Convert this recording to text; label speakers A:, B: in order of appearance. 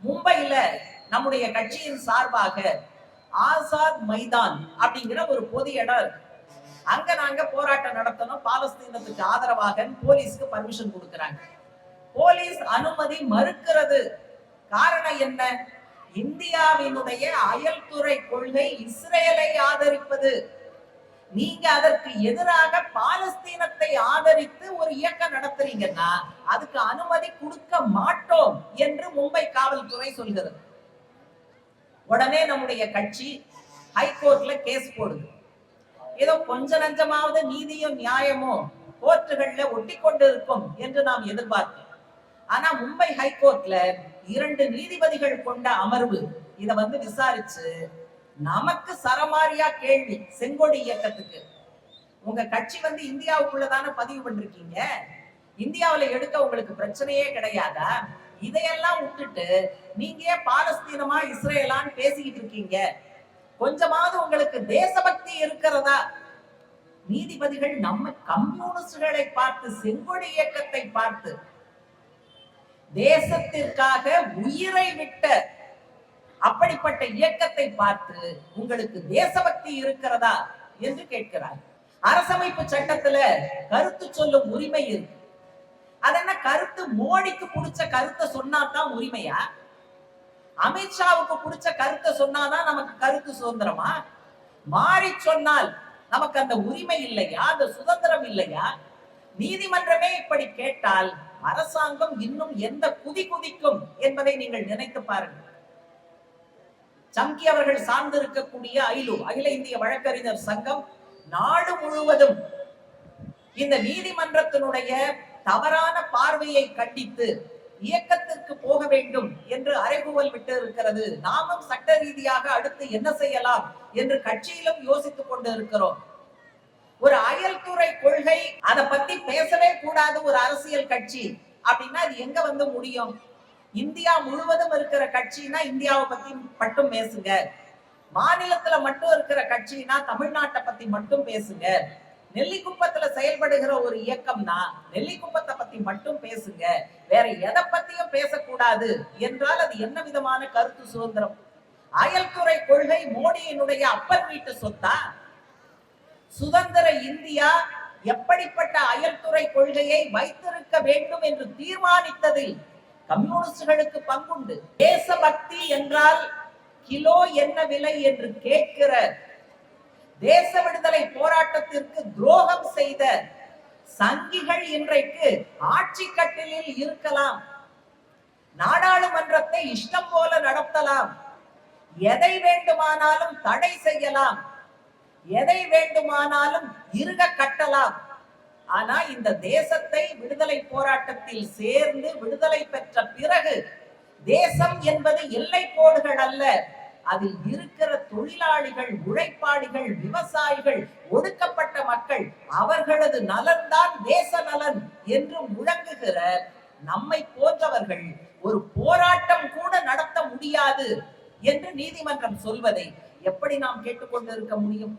A: மும்பையில நம்முடைய கட்சியின் சார்பாக ஆசாத் மைதான் அப்படிங்கிற ஒரு பொது இடம் இருக்கு. அங்க நாங்க போராட்டம் நடத்தணும், பாலஸ்தீனத்துக்கு ஆதரவாக போலீஸ்க்கு பர்மிஷன் கொடுக்கறாங்க. போலீஸ் அனுமதி மறுக்கிறது. காரணம் என்ன? இந்தியாவினுடைய அயல்துறை கொள்கை இஸ்ரேலை ஆதரிப்பது. நீங்க அதற்கு எதிராக பாலஸ்தீனத்தை ஆதரித்து ஒரு இயக்கம் நடத்துறீங்கன்னா அதுக்கு அனுமதி கொடுக்க மாட்டோம் என்று மும்பை காவல்துறை சொல்கிறது. உடனே நம்முடைய கட்சி ஹைகோர்ட்ல கேஸ் போடுது. ஏதோ கொஞ்ச நஞ்சமாவது நீதியும் நியாயமும் கோர்ட்டுகள்ல ஒட்டி கொண்டு இருக்கும் என்று நாம் எதிர்பார்த்தோம். ஆனா மும்பை ஹைகோர்ட்ல 2 நீதிபதிகள் கொண்ட அமர்வு இத விசாரிச்சு நமக்கு சரமாரியா கேள்வி. செங்கோடி இயக்கத்துக்கு உங்க கட்சி இந்தியாவுக்குள்ளதான பதிவு பண்ணிருக்கீங்க, இந்தியாவில எடுக்க உங்களுக்கு பிரச்சனையே கிடையாதா? இதையெல்லாம் விட்டுட்டு நீங்க பாலஸ்தீனமா இஸ்ரேலான்னு பேசிக்கிட்டு இருக்கீங்க, கொஞ்சமாவது உங்களுக்கு தேசபக்தி இருக்கிறதா? நீதிபதிகள் நம்ம கம்யூனிஸ்டுகளை பார்த்து, செங்கோடி இயக்கத்தை பார்த்து, தேசத்திற்காக உயிரை விட்ட அப்படிப்பட்ட இயக்கத்தை பார்த்து உங்களுக்கு தேசபக்தி இருக்கிறதா என்று கேட்கிறார். அரசமைப்பு சட்டத்துல கருத்து சொல்லும் உரிமை இருக்கு. அதென்ன கருத்து மோடிக்கு பிடிச்ச கருத்தை சொன்னாதான் உரிமையா? அமித்ஷாவுக்கு பிடிச்ச கருத்தை சொன்னாதான் நமக்கு கருத்து சுதந்திரமா? மாறி சொன்னால் நமக்கு அந்த உரிமை இல்லையா? அந்த சுதந்திரம் இல்லையா? நீதிமன்றமே இப்படி கேட்டால் அரசாங்கம் இன்னும் எந்த குதி குதிக்கும் என்பதை நீங்கள் நினைத்து பாருங்கள். சங்கி அவர்கள் சார்ந்து இருக்கக்கூடிய அகில இந்திய வழக்கறிஞர் சங்கம் நாடு முழுவதும் இந்த நீதிமன்றத்தினுடைய தவறான பார்வையை கண்டித்து இயக்கத்திற்கு போக வேண்டும் என்று அறைகூவல் விட்டு இருக்கிறது. நாமும் சட்ட ரீதியாக அடுத்து என்ன செய்யலாம் என்று கட்சியிலும் யோசித்துக் கொண்டு இருக்கிறோம். ஒரு அயல்துறை கொள்கை, அதை பத்தி பேசவே கூடாது ஒரு அரசியல் கட்சி அப்படின்னா அது எங்க முடியும்? இந்தியா முழுவதும் இருக்கிற கட்சினா இந்தியாவை பத்தி மட்டும் பேசுங்க, மாநிலத்துல மட்டும் இருக்கிற கட்சினா தமிழ்நாட்டை பத்தி மட்டும் பேசுங்க, நெல்லிக்குப்பத்துல செயல்படுகிற ஒரு இயக்கம்னா நெல்லிக்குப்பத்தை பத்தி மட்டும் பேசுங்க, வேற எதை பத்தியும் பேசக்கூடாது என்றால் அது என்ன விதமான கருத்து சுதந்திரம்? அயல்துறை கொள்கை மோடியினுடைய அப்பன் வீட்டு சொத்தா? சுதந்திர இந்தியா எப்படிப்பட்ட அயல்துறை கொள்கையை வைத்திருக்க வேண்டும் என்று தீர்மானித்ததில் கம்யூனிஸ்டுகளுக்கு பங்குண்டு. தேசபக்தி என்றால் கிலோ என்ன விலை என்று கேட்கிற, தேச விடுதலை போராட்டத்திற்கு துரோகம் செய்த சங்கிகள் இன்றைக்கு ஆட்சி கட்டிலில் இருக்கலாம், நாடாளுமன்றத்தை இஷ்டம் போல நடத்தலாம், எதை வேண்டுமானாலும் தடை செய்யலாம், எதை வேண்டுமானாலும் இருக கட்டலாம். ஆனா இந்த தேசத்தை விடுதலை போராட்டத்தில் சேர்ந்து விடுதலை பெற்ற பிறகு தேசம் என்பது எல்லை கோடுகள் அல்ல, அதில் இருக்கிற தொழிலாளிகள், உழைப்பாளிகள், விவசாயிகள், ஒடுக்கப்பட்ட மக்கள், அவர்களது நலன்தான் தேச நலன் என்று முழங்குகிற நம்மை போன்றவர்கள் ஒரு போராட்டம் கூட நடத்த முடியாது என்று நீதிமன்றம் சொல்வதை எப்படி நாம் கேட்டுக்கொண்டிருக்க முடியும்?